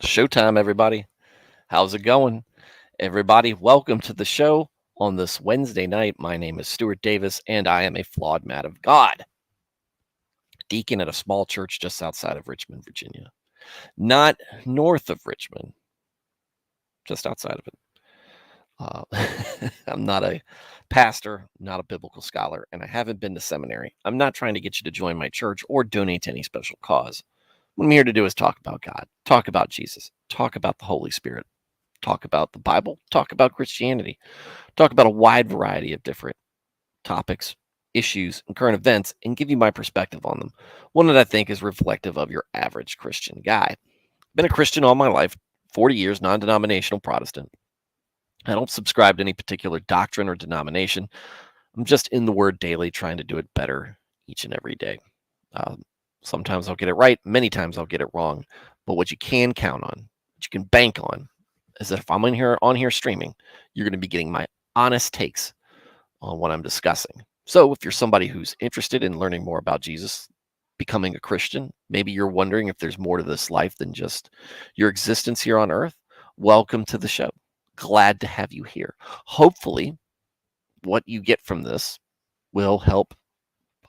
Showtime, everybody. How's it going? Everybody, welcome to the show on this Wednesday night. My name is Stuart Davis, and I am a flawed man of God, deacon at a small church just outside of Richmond, Virginia. Not north of Richmond, just outside of it. I'm not a pastor, not a biblical scholar, and I haven't been to seminary. I'm not trying to get you to join my church or donate to any special cause. What I'm here to do is talk about God, talk about Jesus, talk about the Holy Spirit, talk about the Bible, talk about Christianity, talk about a wide variety of different topics, issues, and current events, and give you my perspective on them. One that I think is reflective of your average Christian guy. Been a Christian all my life, 40 years, non denominational Protestant. I don't subscribe to any particular doctrine or denomination. I'm just in the Word daily, trying to do it better each and every day. Uh, Sometimes I'll get it right, many times I'll get it wrong. But what you can count on, what you can bank on, is that if I'm on here streaming, you're going to be getting my honest takes on what I'm discussing. So if you're somebody who's interested in learning more about Jesus, becoming a Christian, maybe you're wondering if there's more to this life than just your existence here on earth, welcome to the show. Glad to have you here. Hopefully, what you get from this will help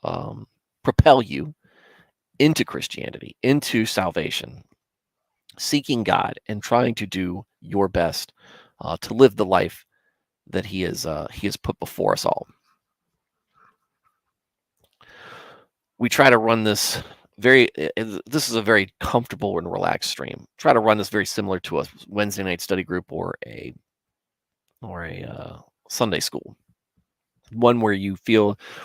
um, propel you into Christianity, into salvation, seeking God, and trying to do your best to live the life that He has put before us all. We try to run this this is a very comfortable and relaxed stream. Try to run this very similar to a Wednesday night study group or a Sunday school. One where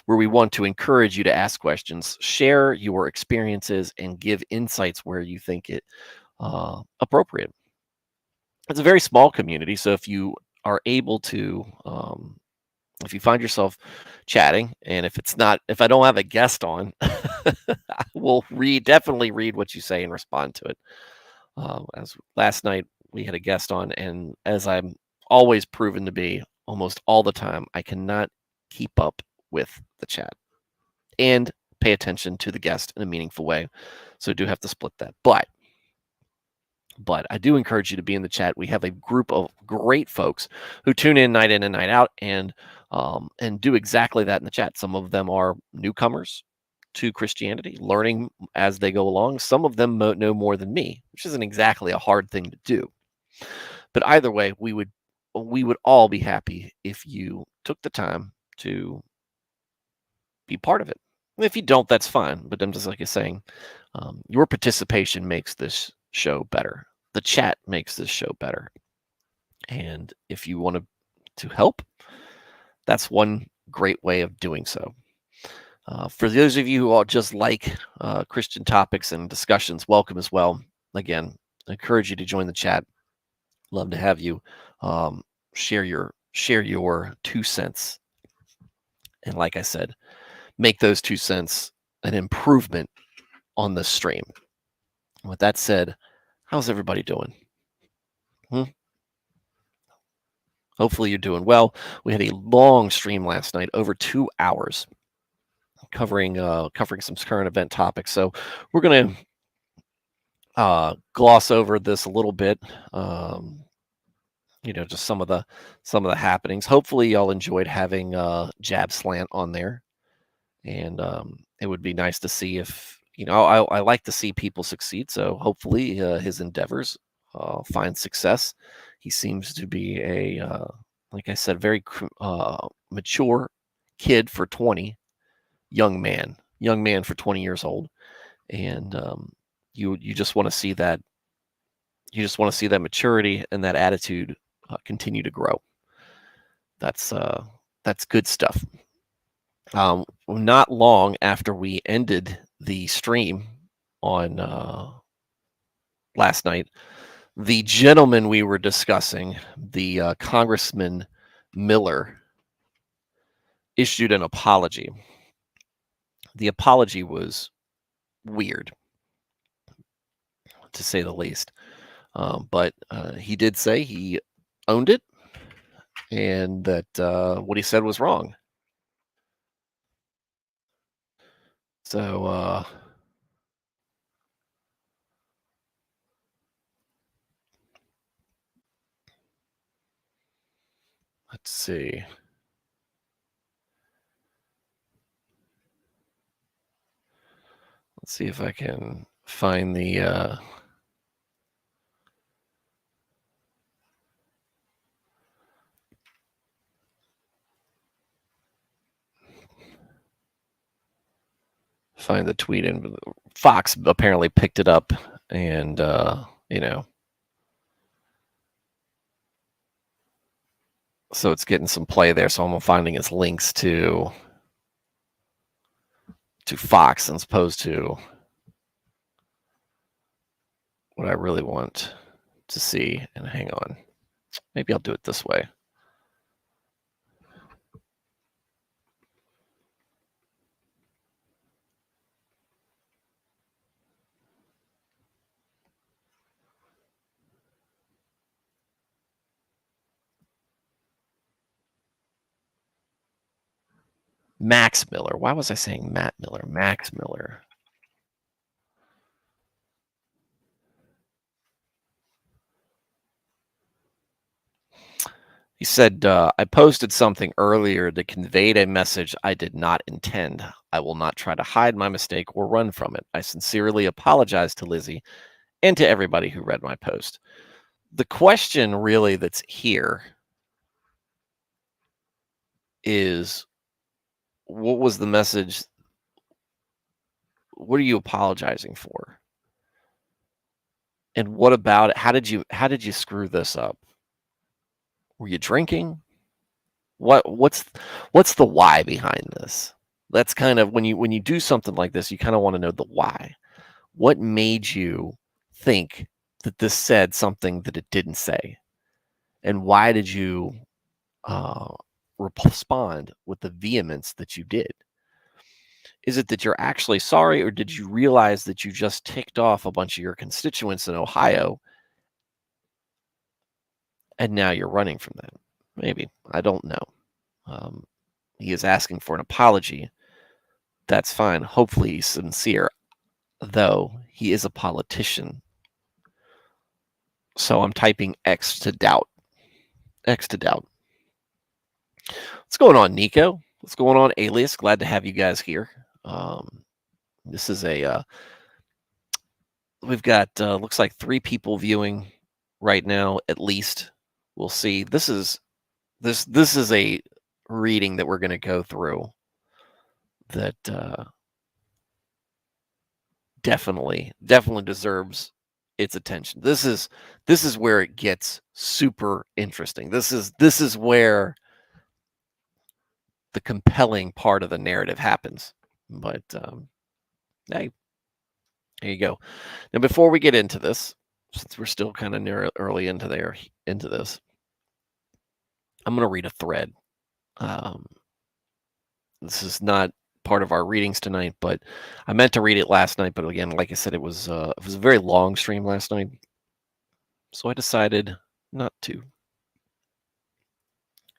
we want to encourage you to ask questions, share your experiences, and give insights where you think it appropriate. It's a very small community, so if you are able to, if you find yourself chatting, and if I don't have a guest on, I will definitely read what you say and respond to it. As last night we had a guest on, and as I'm always proven to be almost all the time, I cannot keep up with the chat and pay attention to the guest in a meaningful way. So I do have to split that. But I do encourage you to be in the chat. We have a group of great folks who tune in and night out, and do exactly that in the chat. Some of them are newcomers to Christianity, learning as they go along. Some of them know more than me, which isn't exactly a hard thing to do. But either way, we would all be happy if you took the time to be part of it. If you don't, that's fine. But I'm just like you're saying, your participation makes this show better. The chat makes this show better. And if you want to help, that's one great way of doing so. For those of you who are just like Christian topics and discussions, welcome as well. Again, I encourage you to join the chat. Love to have you share your 2 cents. And like I said, make those 2 cents an improvement on the stream. With that said, how's everybody doing? Hopefully you're doing well. We had a long stream last night, over 2 hours, covering some current event topics. So we're going to gloss over this a little bit. Just some of the happenings. Hopefully y'all enjoyed having Jab Slant on there, and it would be nice to see if I like to see people succeed. So hopefully his endeavors find success. He seems to be like I said, very mature kid for 20, young man for 20 years old, and you just want to see that. You just want to see that maturity and that attitude continue to grow. That's good stuff. Not long after we ended the stream on last night, the gentleman we were discussing, the Congressman Miller, issued an apology. The apology was weird, to say the least. But he did say he owned it and that what he said was wrong. So Let's see. Let's see if I can find the tweet. And Fox apparently picked it up, and so it's getting some play there. So I'm finding its links to Fox as opposed to what I really want to see. And hang on, maybe I'll do it this way. Max Miller. Why was I saying Matt Miller? Max Miller. He said, I posted something earlier that conveyed a message I did not intend. I will not try to hide my mistake or run from it. I sincerely apologize to Lizzie and to everybody who read my post. The question really that's here is, what was the message? What are you apologizing for? And what about it? How did you screw this up? Were you drinking? What's the why behind this? That's kind of when you do something like this, you kind of want to know the why. What made you think that this said something that it didn't say? And why did you respond with the vehemence that you did? Is it that you're actually sorry, or did you realize that you just ticked off a bunch of your constituents in Ohio and now you're running from that? Maybe. I don't know. He is asking for an apology. That's fine. Hopefully he's sincere, though he is a politician. So I'm typing X to doubt. X to doubt. What's going on, Nico? What's going on, Alias? Glad to have you guys here. This is we've got, looks like 3 people viewing right now, at least. We'll see. This is a reading that we're going to go through that definitely deserves its attention. This is where it gets super interesting. This is where the compelling part of the narrative happens. But hey, there you go. Now, before we get into this, since we're still kind of early into this, I'm going to read a thread. This is not part of our readings tonight, but I meant to read it last night. But again, like I said, it was a very long stream last night, so I decided not to,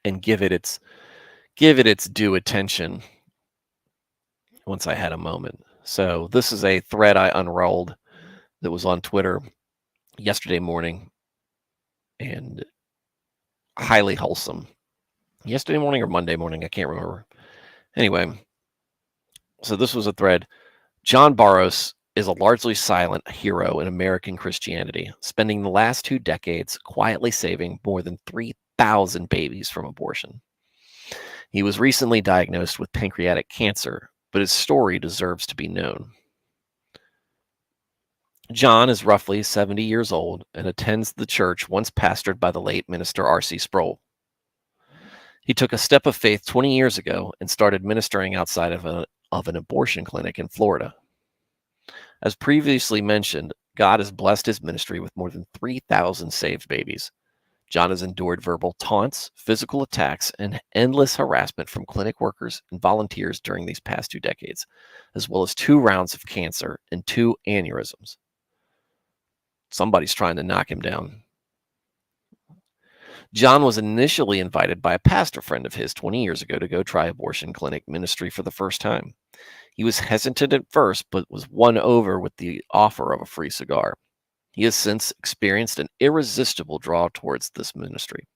and give it its due attention once I had a moment. So this is a thread I unrolled that was on Twitter yesterday morning, and highly wholesome. Yesterday morning or Monday morning, I can't remember. Anyway, so this was a thread. John Barros is a largely silent hero in American Christianity, spending the last 2 decades quietly saving more than 3,000 babies from abortion. He was recently diagnosed with pancreatic cancer, but his story deserves to be known. John is roughly 70 years old and attends the church once pastored by the late minister R.C. Sproul. He took a step of faith 20 years ago and started ministering outside of an abortion clinic in Florida. As previously mentioned, God has blessed his ministry with more than 3,000 saved babies. John has endured verbal taunts, physical attacks, and endless harassment from clinic workers and volunteers during these past 2 decades, as well as 2 rounds of cancer and 2 aneurysms. Somebody's trying to knock him down. John was initially invited by a pastor friend of his 20 years ago to go try abortion clinic ministry for the first time. He was hesitant at first, but was won over with the offer of a free cigar. He has since experienced an irresistible draw towards this ministry.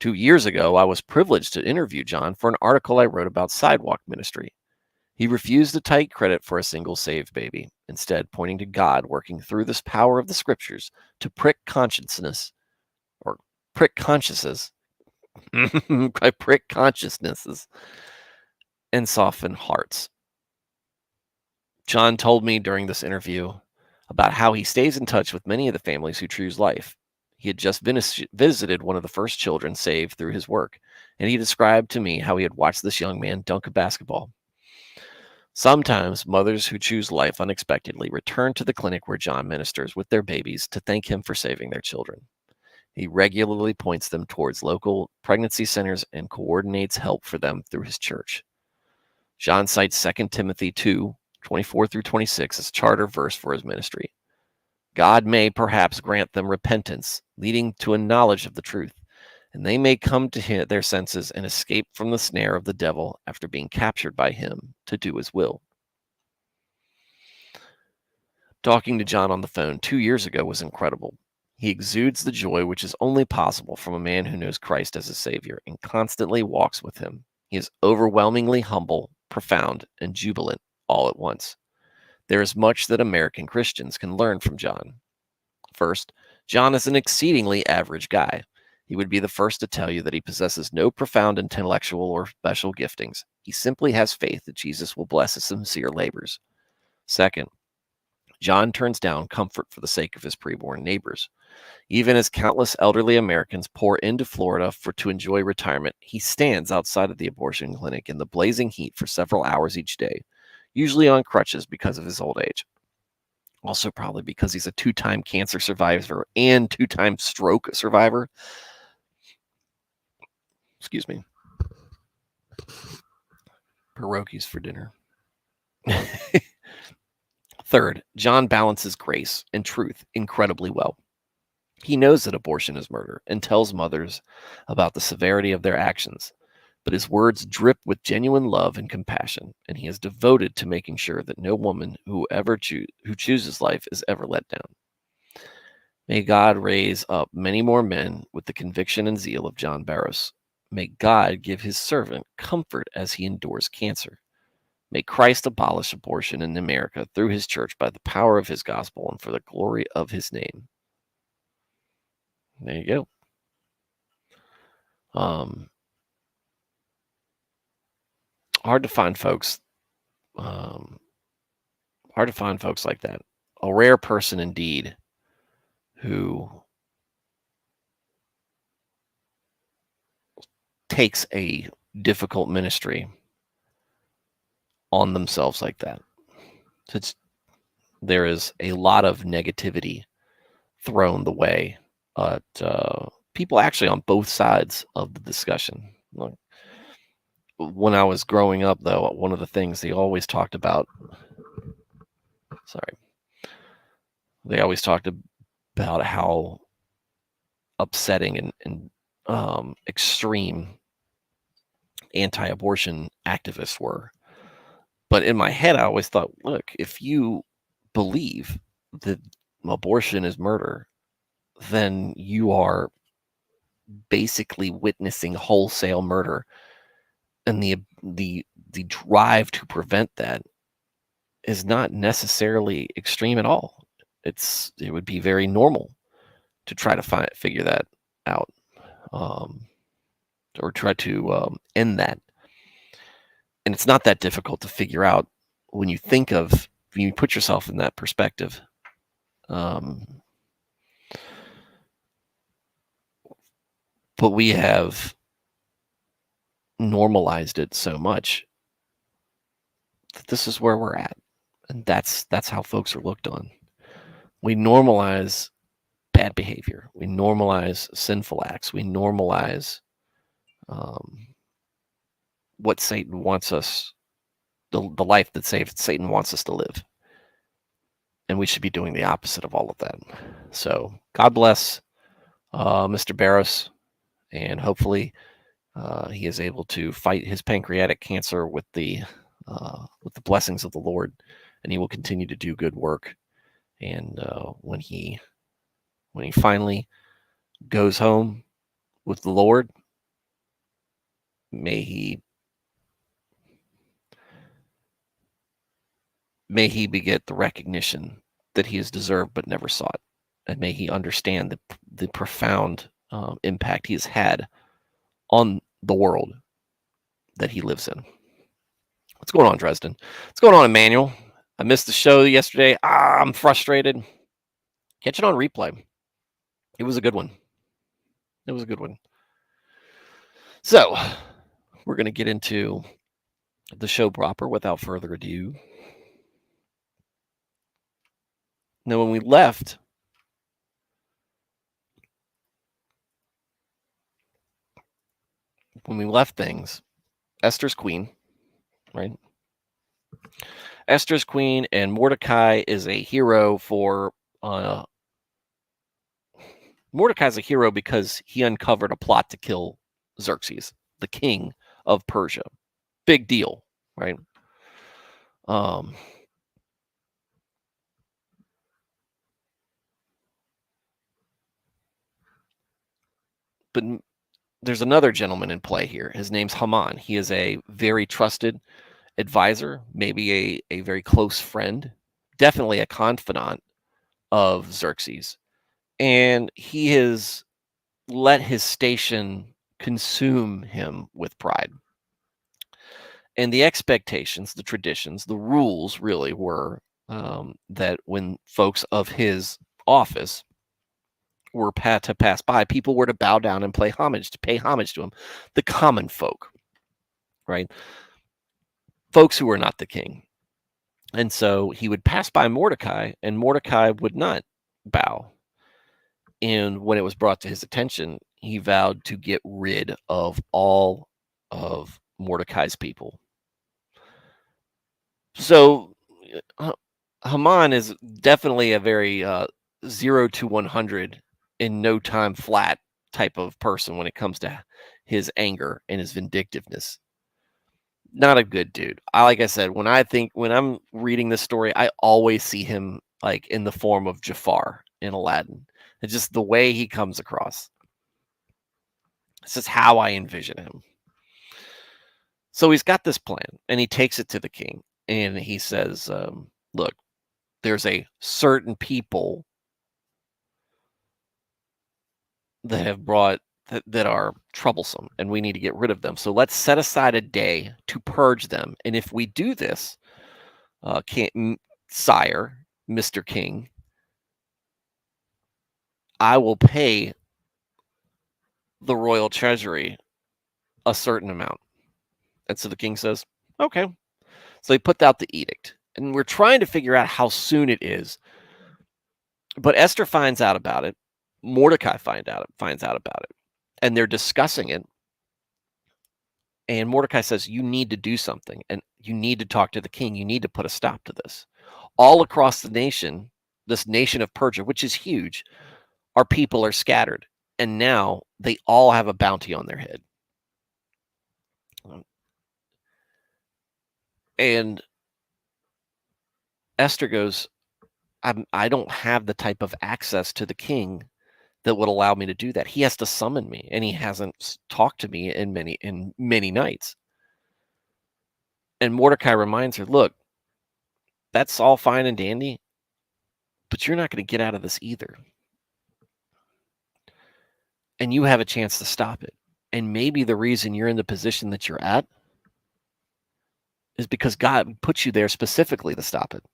2 years ago, I was privileged to interview John for an article I wrote about sidewalk ministry. He refused to take credit for a single saved baby, instead pointing to God working through this power of the scriptures to prick consciousness or prick consciences, I prick consciousnesses and soften hearts. John told me during this interview about how he stays in touch with many of the families who choose life. He had just visited one of the first children saved through his work, and he described to me how he had watched this young man dunk a basketball. Sometimes mothers who choose life unexpectedly return to the clinic where John ministers with their babies to thank him for saving their children. He regularly points them towards local pregnancy centers and coordinates help for them through his church. John cites 2 Timothy 2:24 through 26 as charter verse for his ministry. God may perhaps grant them repentance, leading to a knowledge of the truth, and they may come to their senses and escape from the snare of the devil after being captured by him to do his will. Talking to John on the phone 2 years ago was incredible. He exudes the joy which is only possible from a man who knows Christ as a Savior and constantly walks with him. He is overwhelmingly humble, profound, and jubilant all at once. There is much that American Christians can learn from John. First, John is an exceedingly average guy. He would be the first to tell you that he possesses no profound intellectual or special giftings. He simply has faith that Jesus will bless his sincere labors. Second, John turns down comfort for the sake of his preborn neighbors. Even as countless elderly Americans pour into Florida to enjoy retirement, he stands outside of the abortion clinic in the blazing heat for several hours each day, usually on crutches because of his old age. Also, probably because he's a 2-time cancer survivor and 2-time stroke survivor. Excuse me. Pierogies for dinner. Third, John balances grace and truth incredibly well. He knows that abortion is murder and tells mothers about the severity of their actions, but his words drip with genuine love and compassion, and he is devoted to making sure that no woman who chooses life is ever let down. May God raise up many more men with the conviction and zeal of John Barros. May God give his servant comfort as he endures cancer. May Christ abolish abortion in America through his church by the power of his gospel and for the glory of his name. There you go. Hard to find folks. Hard to find folks like that. A rare person indeed who takes a difficult ministry on themselves like that. So there is a lot of negativity thrown the way at people actually on both sides of the discussion. When I was growing up, though, one of the things they always talked about, how upsetting and extreme anti-abortion activists were. But in my head, I always thought, look, if you believe that abortion is murder, then you are basically witnessing wholesale murder, and the drive to prevent that is not necessarily extreme at all. It would be very normal to try to figure that out, or try to end that. And it's not that difficult to figure out when you put yourself in that perspective. But we have normalized it so much that this is where we're at, and that's how folks are looked on. We normalize bad behavior. We normalize sinful acts. We normalize what Satan wants us, the life that Satan wants us to live. And we should be doing the opposite of all of that. So God bless Mr. Barros, and hopefully he is able to fight his pancreatic cancer with the blessings of the Lord, and he will continue to do good work. And when he finally goes home with the Lord, May he beget the recognition that he has deserved but never sought. And may he understand the profound impact he has had on the world that he lives in. What's going on, Dresden? What's going on, Emmanuel? I missed the show yesterday. I'm frustrated. Catch it on replay. It was a good one. It was a good one. So, we're going to get into the show proper without further ado. Now, when we left things, Esther's queen, right? Esther's queen, and Mordecai is a hero for Mordecai's a hero because he uncovered a plot to kill Xerxes, the king of Persia. Big deal, right? But there's another gentleman in play here. His name's Haman. He is a very trusted advisor, maybe a very close friend, definitely a confidant of Xerxes. And he has let his station consume him with pride. And the expectations, the traditions, the rules really were that when folks of his office were to pass by, people were to bow down and pay homage to him. The common folk, right? Folks who were not the king. And so he would pass by Mordecai, and Mordecai would not bow. And when it was brought to his attention, he vowed to get rid of all of Mordecai's people. So Haman is definitely a very 0 to 100 in no time flat type of person when it comes to his anger and his vindictiveness. Not a good dude. Like I said, when I'm reading this story, I always see him like in the form of Jafar in Aladdin. It's just the way he comes across. This is how I envision him. So he's got this plan, and he takes it to the king, and he says, look, there's a certain people that have brought that are troublesome, and we need to get rid of them. So let's set aside a day to purge them. And if we do this, sire, Mr. King, I will pay the royal treasury a certain amount. And so the king says, okay. So he put out the edict, and we're trying to figure out how soon it is. But Esther finds out about it. Mordecai finds out about it, and they're discussing it. And Mordecai says, you need to do something, and you need to talk to the king. You need to put a stop to this. All across the nation, this nation of Persia, which is huge, our people are scattered, and now they all have a bounty on their head. And Esther goes, I don't have the type of access to the king that would allow me to do that. He has to summon me, and he hasn't talked to me in many nights. And Mordecai reminds her, look, that's all fine and dandy, but you're not going to get out of this either. And you have a chance to stop it. And maybe the reason you're in the position that you're at is because God put you there specifically to stop it.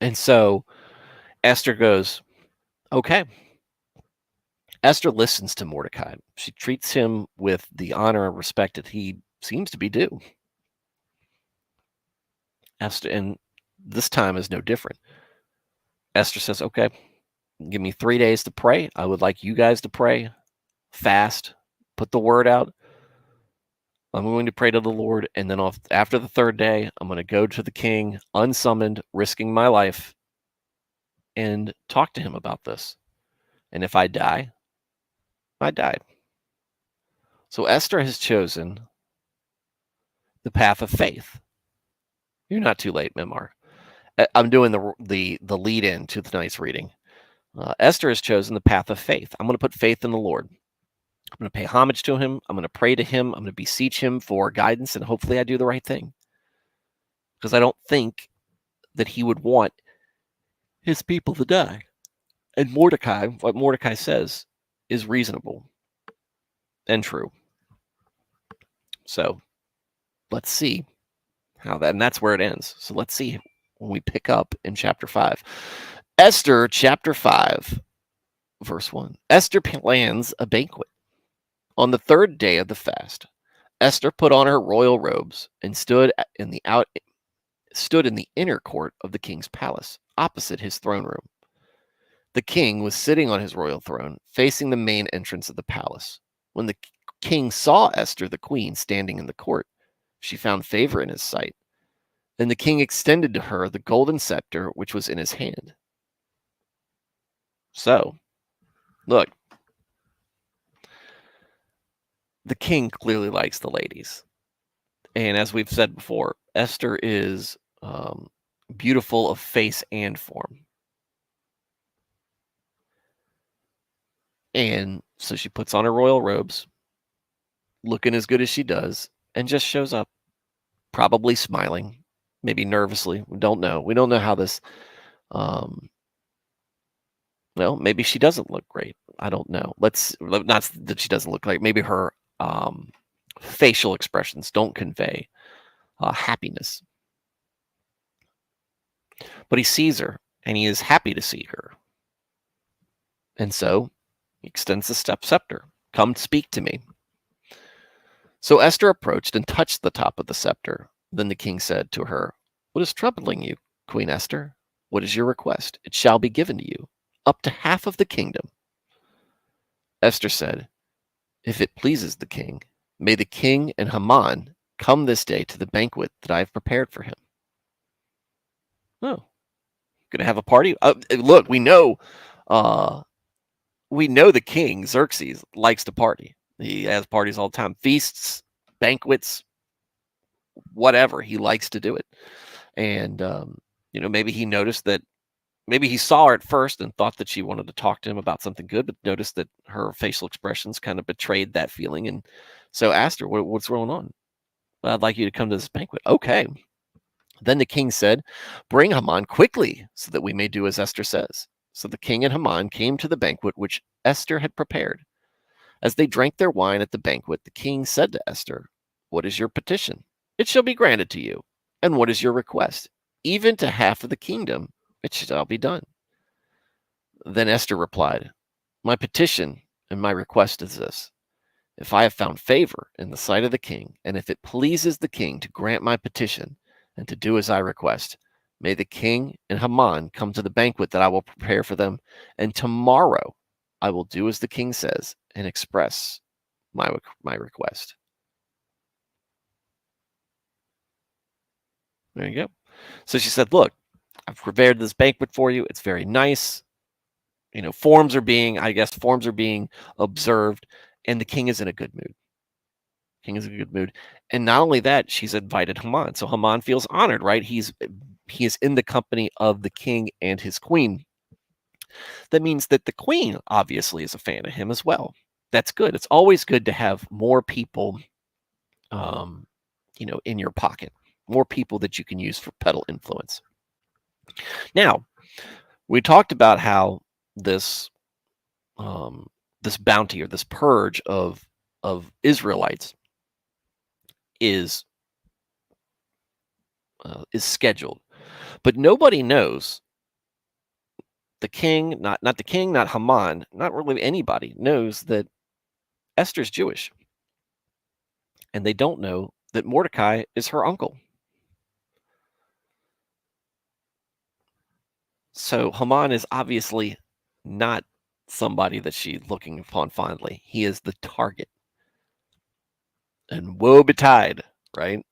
And so Esther goes, okay. Esther listens to Mordecai. She treats him with the honor and respect that he seems to be due. Esther, and this time is no different. Esther says, okay, give me 3 days to pray. I would like you guys to pray, fast, put the word out. I'm going to pray to the Lord, and then after the 3rd day, I'm going to go to the king, unsummoned, risking my life, and talk to him about this. And if I die, I die. So Esther has chosen the path of faith. You're not too late, Mimar. I'm doing the lead in to tonight's reading. Esther has chosen the path of faith. I'm going to put faith in the Lord. I'm going to pay homage to him. I'm going to pray to him. I'm going to beseech him for guidance, and hopefully I do the right thing. Because I don't think that he would want his people to die. And Mordecai, what Mordecai says, is reasonable and true. So let's see how that, and that's where it ends. So let's see when we pick up in chapter 5. Esther, chapter 5, verse 1. Esther plans a banquet. On the third day of the fast, Esther put on her royal robes and stood in the inner court of the king's palace, opposite his throne room. The king was sitting on his royal throne, facing the main entrance of the palace. When the king saw Esther, the queen, standing in the court, she found favor in his sight. Then the king extended to her the golden scepter which was in his hand. So, look, the king clearly likes the ladies. And as we've said before, Esther is beautiful of face and form. And so she puts on her royal robes, looking as good as she does, and just shows up, probably smiling, maybe nervously. We don't know. We don't know how this, well, maybe she doesn't look great. I don't know. Not that she doesn't look like, maybe her facial expressions don't convey happiness. But he sees her, and he is happy to see her. And so he extends the scepter. Come speak to me. So Esther approached and touched the top of the scepter. Then the king said to her, "What is troubling you, Queen Esther? What is your request? It shall be given to you, up to half of the kingdom." Esther said, "If it pleases the king, may the king and Haman come this day to the banquet that I have prepared for him." Oh, going to have a party? Look, we know the king, Xerxes, likes to party. He has parties all the time, feasts, banquets, whatever. He likes to do it. And, maybe he noticed that, maybe he saw her at first and thought that she wanted to talk to him about something good, but noticed that her facial expressions kind of betrayed that feeling. And so asked her, what's going on? "Well, I'd like you to come to this banquet." "Okay." Then the king said, "Bring Haman quickly so that we may do as Esther says." So the king and Haman came to the banquet which Esther had prepared. As they drank their wine at the banquet, the king said to Esther, "What is your petition? It shall be granted to you. And what is your request? Even to half of the kingdom, it shall be done." Then Esther replied, "My petition and my request is this. If I have found favor in the sight of the king, and if it pleases the king to grant my petition and to do as I request, may the king and Haman come to the banquet that I will prepare for them, and tomorrow I will do as the king says and express my request." There you go. So she said, "Look, I've prepared this banquet for you. It's very nice. Forms are being observed, and the king is in a good mood. King is in a good mood. And not only that, she's invited Haman. So Haman feels honored, right? He is in the company of the king and his queen. That means that the queen obviously is a fan of him as well. That's good. It's always good to have more people, in your pocket, more people that you can use for pedal influence. Now, we talked about how this bounty, or this purge of Israelites is scheduled, but nobody knows. The king, not the king, not Haman, not really anybody knows that Esther's Jewish, and they don't know that Mordecai is her uncle. So Haman is obviously not somebody that she's looking upon fondly. He is the target. And woe betide, right?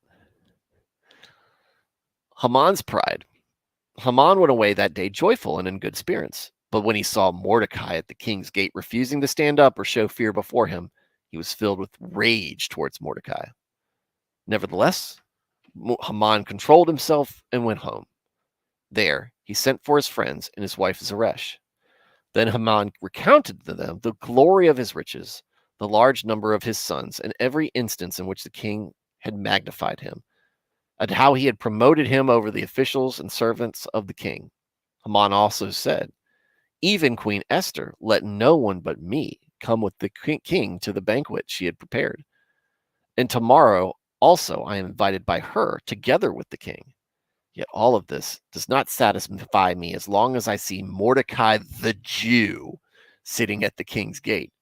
Haman's pride. Haman went away that day joyful and in good spirits. But when he saw Mordecai at the king's gate refusing to stand up or show fear before him, he was filled with rage towards Mordecai. Nevertheless, Haman controlled himself and went home. There, he sent for his friends and his wife Zeresh. Then Haman recounted to them the glory of his riches, the large number of his sons, and every instance in which the king had magnified him, and how he had promoted him over the officials and servants of the king. Haman also said, even Queen Esther, let no one but me come with the king to the banquet she had prepared. And tomorrow also I am invited by her together with the king. Yet all of this does not satisfy me as long as I see Mordecai the Jew sitting at the king's gate.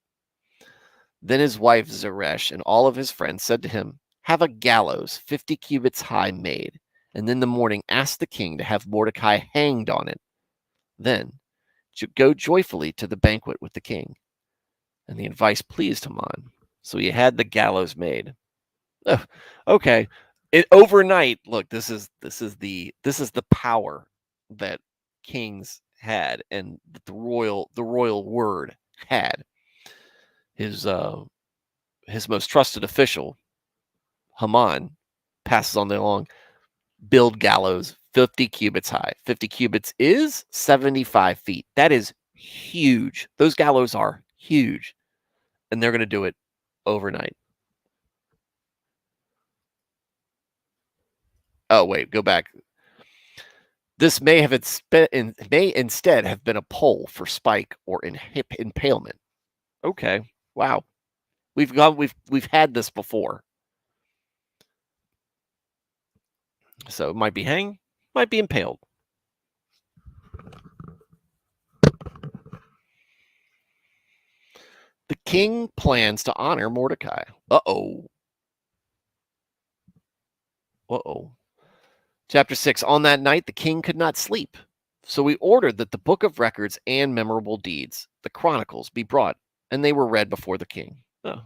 Then his wife Zeresh and all of his friends said to him, have a gallows 50 cubits high made, and in the morning ask the king to have Mordecai hanged on it. Then go joyfully to the banquet with the king. And the advice pleased Haman. So he had the gallows made. Okay. Overnight, look, this is the power that kings had and that the royal word had. His most trusted official, Haman, passes on along, build gallows 50 cubits high. 50 cubits is 75 feet. That is huge. Those gallows are huge. And they're going to do it overnight. Oh, wait, go back. This may instead have been a pole for spike or impalement. Okay, wow. We've had this before. So it might be hang, might be impaled. The king plans to honor Mordecai. Uh-oh. Chapter 6. On that night, the king could not sleep. So he ordered that the book of records and memorable deeds, the chronicles, be brought, and they were read before the king. Oh.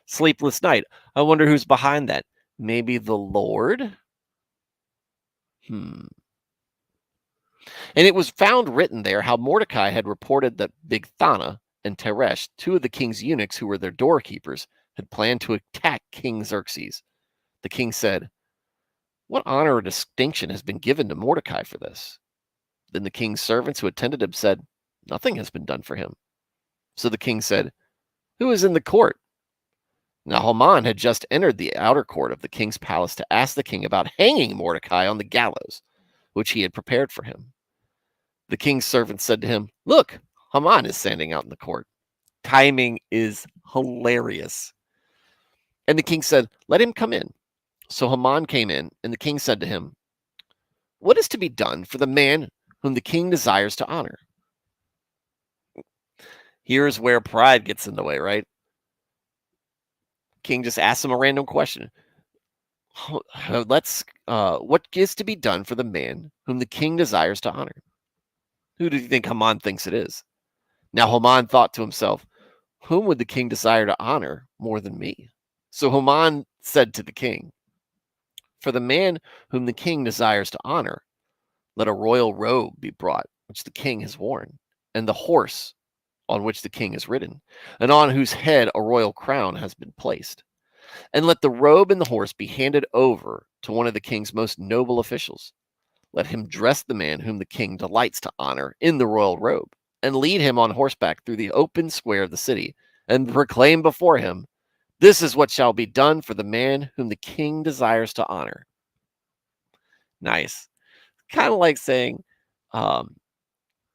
Sleepless night. I wonder who's behind that. Maybe the Lord? And it was found written there how Mordecai had reported that Bigthana and Teresh, two of the king's eunuchs who were their doorkeepers, had planned to attack King Xerxes. The king said, what honor or distinction has been given to Mordecai for this? Then the king's servants who attended him said, nothing has been done for him. So the king said, who is in the court? Now Haman had just entered the outer court of the king's palace to ask the king about hanging Mordecai on the gallows, which he had prepared for him. The king's servant said to him, look, Haman is standing out in the court. Timing is hilarious. And the king said, let him come in. So Haman came in, and the king said to him, what is to be done for the man whom the king desires to honor? Here's where pride gets in the way, right? King just asks him a random question. What is to be done for the man whom the king desires to honor? Who do you think Haman thinks it is? Now Haman thought to himself, whom would the king desire to honor more than me? So Haman said to the king, for the man whom the king desires to honor, let a royal robe be brought, which the king has worn, and the horse on which the king is ridden, and on whose head a royal crown has been placed. And let the robe and the horse be handed over to one of the king's most noble officials. Let him dress the man whom the king delights to honor in the royal robe, and lead him on horseback through the open square of the city, and proclaim before him, this is what shall be done for the man whom the king desires to honor. Nice. Kind of like saying,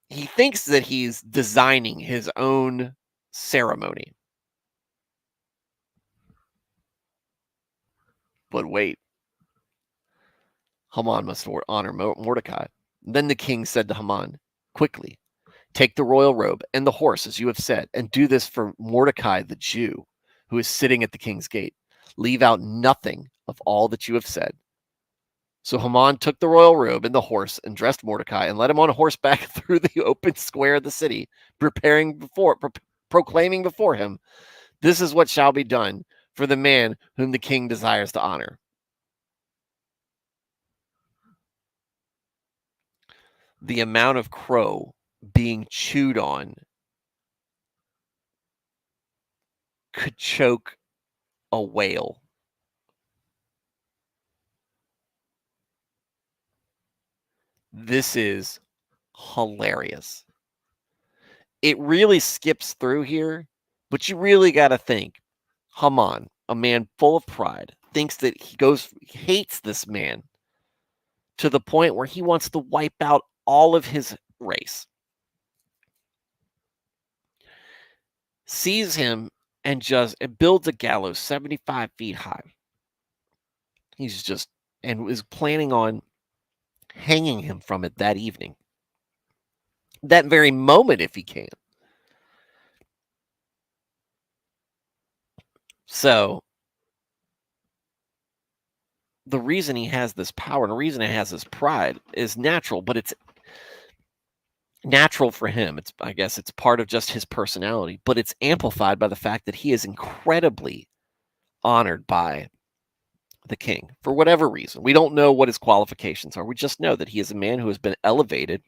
he thinks that he's designing his own ceremony. But wait, Haman must honor Mordecai. Then the king said to Haman, quickly, take the royal robe and the horse, as you have said, and do this for Mordecai the Jew, who is sitting at the king's gate. Leave out nothing of all that you have said. So Haman took the royal robe and the horse and dressed Mordecai and led him on horseback through the open square of the city, proclaiming before him, this is what shall be done for the man whom the king desires to honor. The amount of crow being chewed on could choke a whale. This is hilarious. It really skips through here But you really got to think Haman, a man full of pride, thinks that hates this man to the point where he wants to wipe out all of his race. Sees him and builds a gallows 75 feet high. And is planning on hanging him from it that evening. That very moment, if he can. So, the reason he has this power and the reason he has this pride is natural, but it's natural for him. I guess it's part of just his personality, but it's amplified by the fact that he is incredibly honored by the king for whatever reason. We don't know what his qualifications are. We just know that he is a man who has been elevated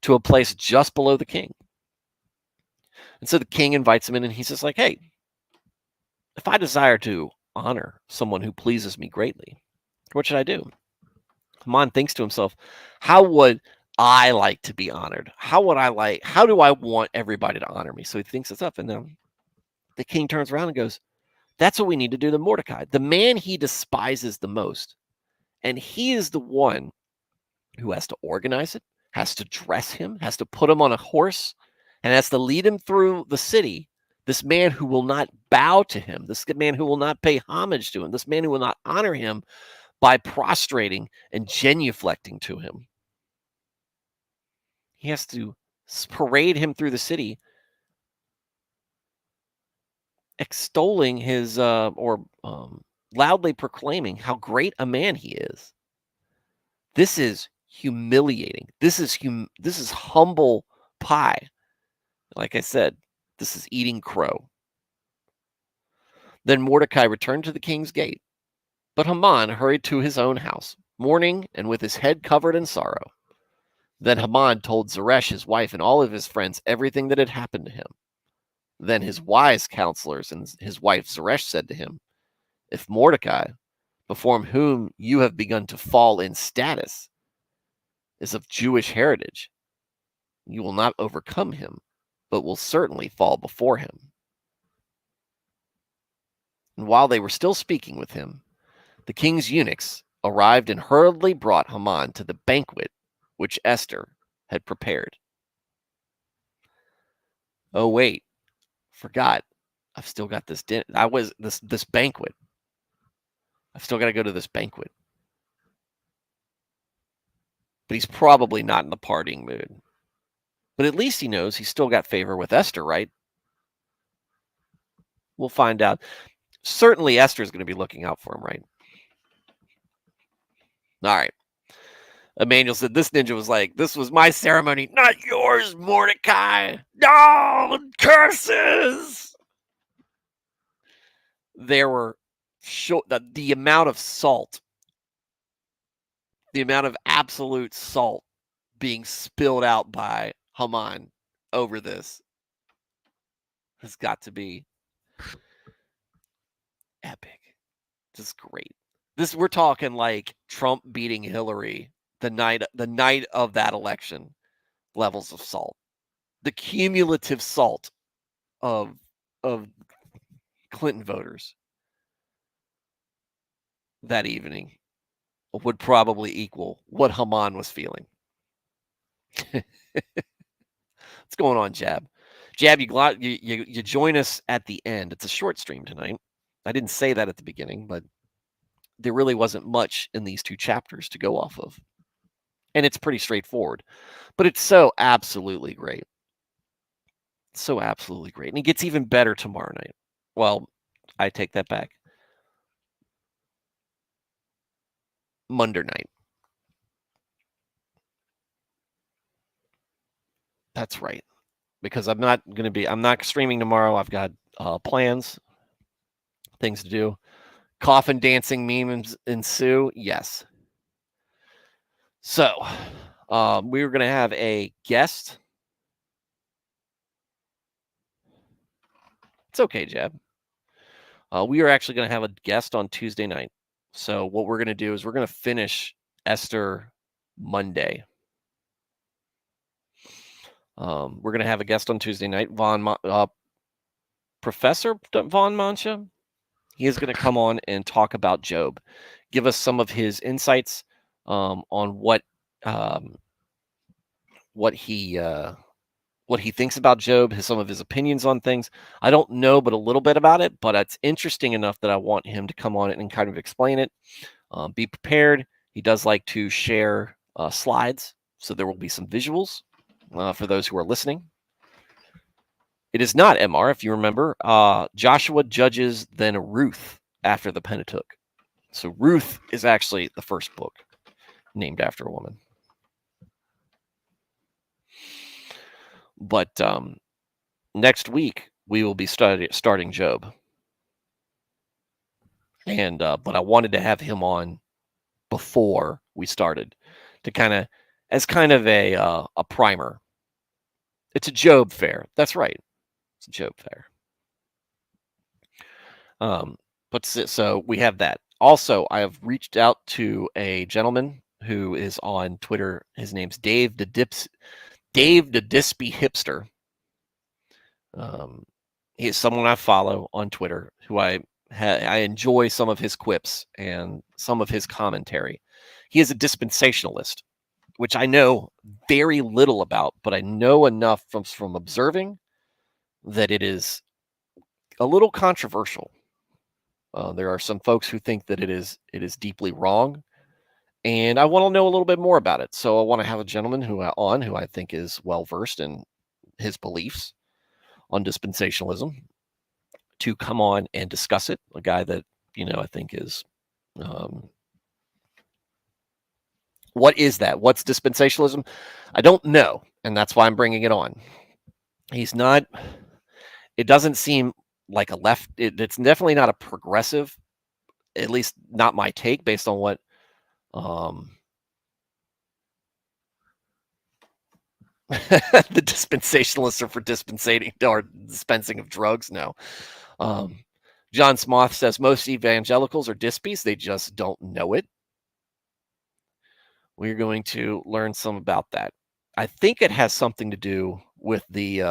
to a place just below the king. And so the king invites him in and he's just like, hey, if I desire to honor someone who pleases me greatly, what should I do? Haman thinks to himself, how would I like to be honored? How do I want everybody to honor me? So he thinks it's up. And then the king turns around and goes, that's what we need to do to Mordecai, the man he despises the most. And he is the one who has to organize it, has to dress him, has to put him on a horse, and has to lead him through the city. This man who will not bow to him, this man who will not pay homage to him, this man who will not honor him by prostrating and genuflecting to him. He has to parade him through the city, extolling his loudly proclaiming how great a man he is. This is humiliating. This is humble pie. Like I said, this is eating crow. Then Mordecai returned to the king's gate, but Haman hurried to his own house, mourning and with his head covered in sorrow. Then Haman told Zeresh, his wife, and all of his friends everything that had happened to him. Then his wise counselors and his wife Zeresh said to him, if Mordecai, before whom you have begun to fall in status, is of Jewish heritage, you will not overcome him, but will certainly fall before him. And while they were still speaking with him, the king's eunuchs arrived and hurriedly brought Haman to the banquet which Esther had prepared. Oh, wait, forgot. I've still got this this banquet. I've still got to go to this banquet. But he's probably not in the partying mood. But at least he knows he's still got favor with Esther, right? We'll find out. Certainly Esther's going to be looking out for him, right? All right. Emmanuel said, this ninja was like, this was my ceremony, not yours, Mordecai. No, curses. There were the amount of salt, the amount of absolute salt being spilled out by Haman over this has got to be epic. Just great. We're talking like Trump beating Hillary the night of that election levels of salt. The cumulative salt of Clinton voters that evening would probably equal what Haman was feeling. What's going on, Jab? Jab, you join us at the end. It's a short stream tonight. I didn't say that at the beginning, but there really wasn't much in these two chapters to go off of. And it's pretty straightforward. But it's so absolutely great. So absolutely great. And it gets even better tomorrow night. Well, I take that back. Monday night. That's right. Because I'm not streaming tomorrow. I've got plans, things to do. Coffin dancing memes ensue. Yes. So, we were going to have a guest. It's okay, Jeb. We are actually going to have a guest on Tuesday night. So what we're going to do is we're going to finish Esther Monday. We're going to have a guest on Tuesday night, Professor Von Mancha. He is going to come on and talk about Job, give us some of his insights on um, what he thinks about Job, some of his opinions on things. I don't know but a little bit about it, but it's interesting enough that I want him to come on it and kind of explain it. Be prepared. He does like to share slides, so there will be some visuals for those who are listening. It is not MR, if you remember. Joshua, Judges, then Ruth after the Pentateuch. So Ruth is actually the first book named after a woman. But next week we will be starting Job, and but I wanted to have him on before we started to kind of as kind of a primer. It's a Job fair. That's right. It's a Job fair. But so we have that. Also, I have reached out to a gentleman who is on Twitter. His name's Dave the Dispy Hipster. He is someone I follow on Twitter who I enjoy some of his quips and some of his commentary. He is a dispensationalist, which I know very little about, but I know enough from observing that it is a little controversial. There are some folks who think that it is deeply wrong, and I want to know a little bit more about it. So I want to have a gentleman who I think is well versed in his beliefs on dispensationalism to come on and discuss it. A guy that I think is what is that? What's dispensationalism? I don't know, and that's why I'm bringing it on. He's not. It doesn't seem like a left. It's definitely not a progressive. At least not my take, based on what the dispensationalists are for dispensing of drugs. No. John Smoth says most evangelicals are dispies. They just don't know it. We're going to learn some about that. I think it has something to do with the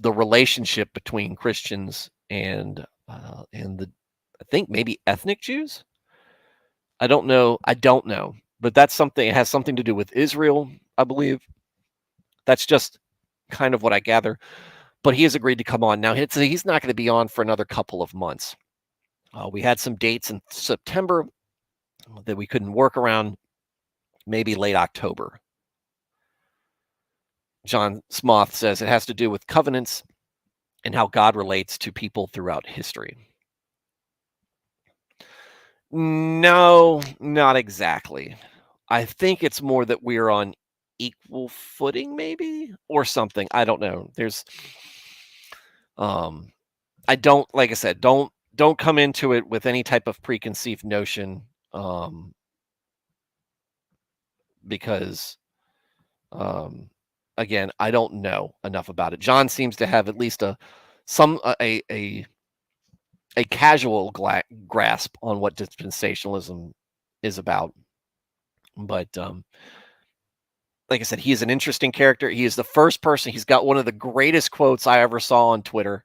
relationship between Christians and the I think maybe ethnic Jews. I don't know, but that's something. It has something to do with Israel, I believe. That's just kind of what I gather. But he has agreed to come on now. He's not going to be on for another couple of months. We had some dates in September that we couldn't work around. Maybe late October. John Smoth says it has to do with covenants and how God relates to people throughout history. No, not exactly. I think it's more that we're on equal footing, maybe, or something. I don't know. There's, I don't, like I said, don't come into it with any type of preconceived notion, because, again, I don't know enough about it. John seems to have at least a casual grasp on what dispensationalism is about. But like I said, he is an interesting character. He is the first person. He's got one of the greatest quotes I ever saw on Twitter.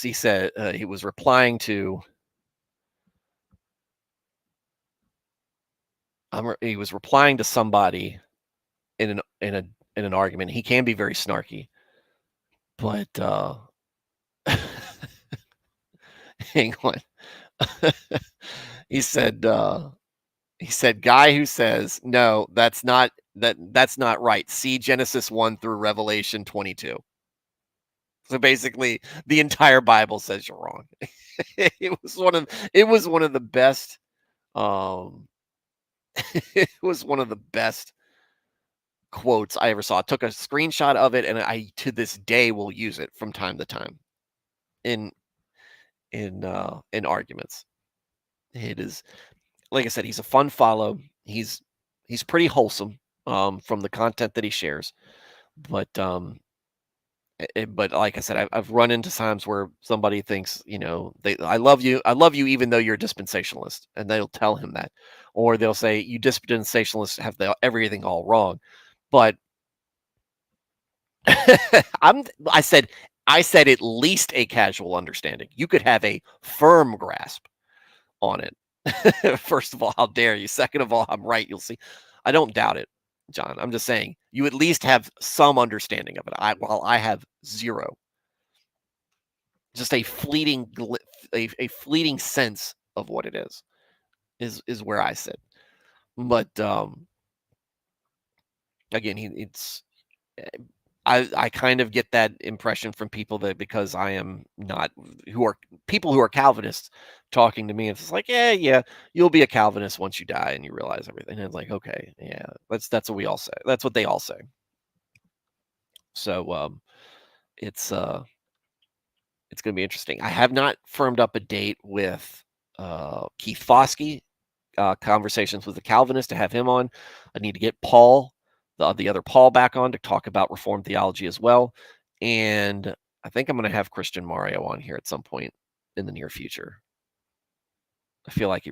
He said he was replying to. He was replying to somebody in an argument. He can be very snarky, but hang on. He said, guy who says, no, that's not right. See Genesis 1 through Revelation 22. So basically the entire Bible says you're wrong. It was one of the best it was one of the best quotes I ever saw. I took a screenshot of it and I to this day will use it from time to time in arguments. It is, like I said, he's a fun follow. He's pretty wholesome from the content that he shares. But But like I said, I've run into times where somebody thinks, I love you, even though you're a dispensationalist, and they'll tell him that, or they'll say you dispensationalists have everything all wrong. But I said at least a casual understanding. You could have a firm grasp on it. First of all, how dare you? Second of all, I'm right. You'll see. I don't doubt it, John. I'm just saying you at least have some understanding of it. While I have zero, just a fleeting a fleeting sense of what it is where I sit. But again, it's I kind of get that impression from people that because I am not who are people who are Calvinists talking to me, it's like, yeah, you'll be a Calvinist once you die and you realize everything. And it's like, okay, yeah, that's what we all say. That's what they all say. So it's going to be interesting. I have not firmed up a date with Keith Foskey, conversations with the Calvinist, to have him on. I need to get Paul, the other Paul, back on to talk about Reformed theology as well. And I think I'm going to have Christian Mario on here at some point in the near future. I feel like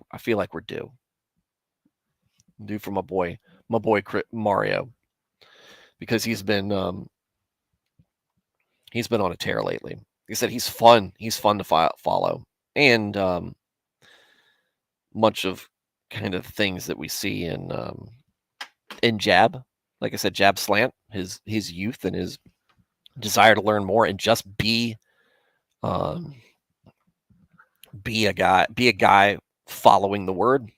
we're due for my boy Mario, because he's been on a tear lately. He said he's fun to follow, and much of kind of things that we see in Jab. Like I said, Jab Slant, his youth and his desire to learn more and just be a guy following the word,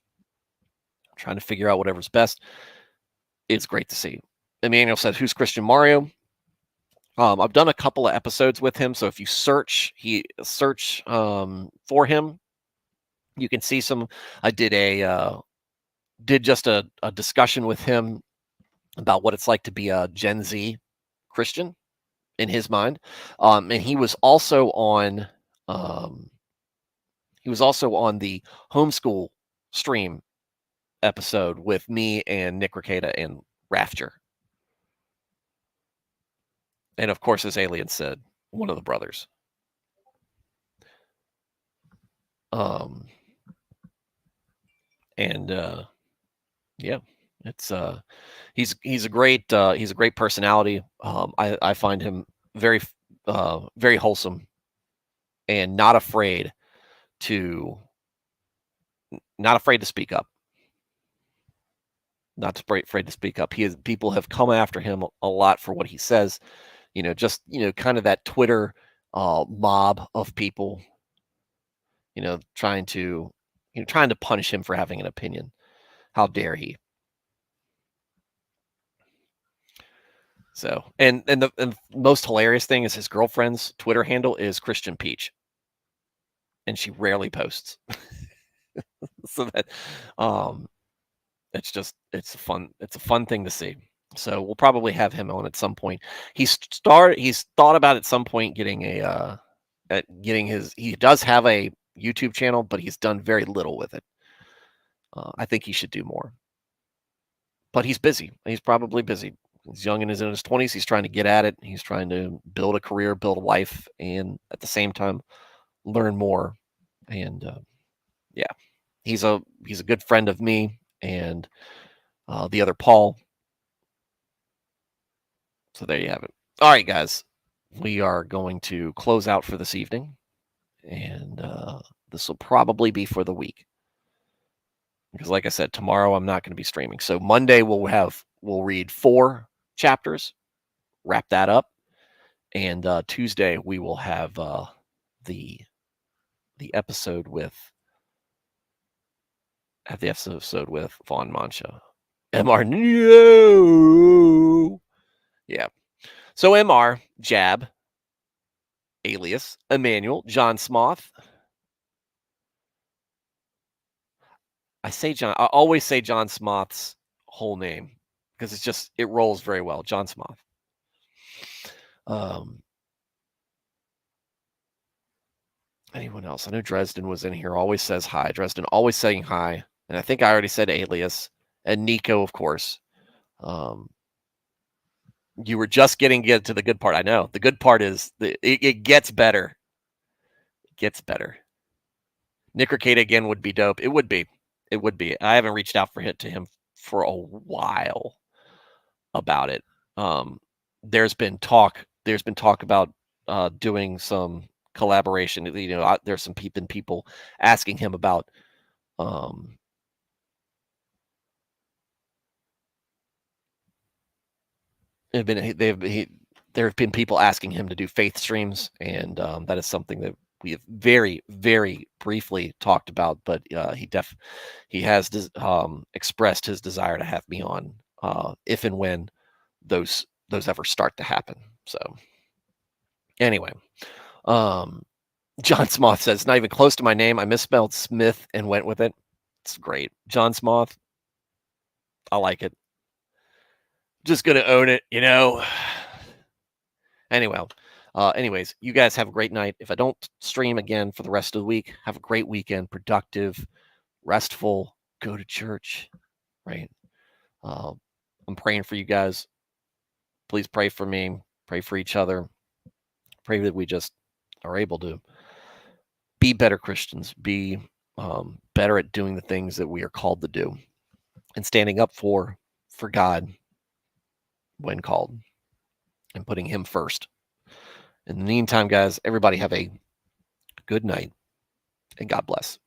trying to figure out whatever's best. It's great to see. Emmanuel said, "Who's Christian Mario?" I've done a couple of episodes with him, so if you search for him, you can see some. I did just a discussion with him about what it's like to be a Gen Z Christian in his mind, and he was also on the homeschool stream episode with me and Nick Ricada and Rafter, and of course, as Alien said, one of the brothers. And yeah, it's he's a great personality. I find him very very wholesome and not afraid to speak up. Not afraid to speak up. People have come after him a lot for what he says. Just kind of that Twitter mob of people, trying to punish him for having an opinion. How dare he? So, and the most hilarious thing is his girlfriend's Twitter handle is Christian Peach, and she rarely posts. So that, it's a fun thing to see. So we'll probably have him on at some point. He's thought about at some point getting he does have a YouTube channel, but he's done very little with it. I think he should do more, but he's busy. He's probably busy. He's young and is in his 20s. He's trying to get at it. He's trying to build a career, build a life, and at the same time, learn more. And yeah, he's a good friend of me and the other Paul. So there you have it. All right, guys, we are going to close out for this evening, and this will probably be for the week because, like I said, tomorrow I'm not going to be streaming. So Monday we'll read 4 chapters, wrap that up, and Tuesday we will have the episode with Vaughn Mancha. MR, no. Yeah. So MR, Jab, alias Emmanuel, John Smoth. I always say John Smoth's whole name because it rolls very well. John Smoth. Anyone else? I know Dresden was in here. Always says hi. Dresden always saying hi. And I think I already said alias. And Nico, of course. You were just getting to the good part. I know. The good part is it gets better. It gets better. Nick Arcade again would be dope. It would be. It would be. I haven't reached out to him for a while about it. There's been talk about doing some collaboration. There's some people asking him about there have been people asking him to do faith streams, and that is something that we have very, very briefly talked about. But he has expressed his desire to have me on if and when those ever start to happen. So anyway, John Smoth says it's not even close to my name. I misspelled Smith and went with it. It's great, John Smoth. I like it. Just gonna own it, Anyways, you guys have a great night. If I don't stream again for the rest of the week, have a great weekend, productive, restful, go to church, right? I'm praying for you guys. Please pray for me, pray for each other, pray that we just are able to be better Christians, be better at doing the things that we are called to do and standing up for God when called and putting him first. In the meantime, guys, everybody have a good night and God bless.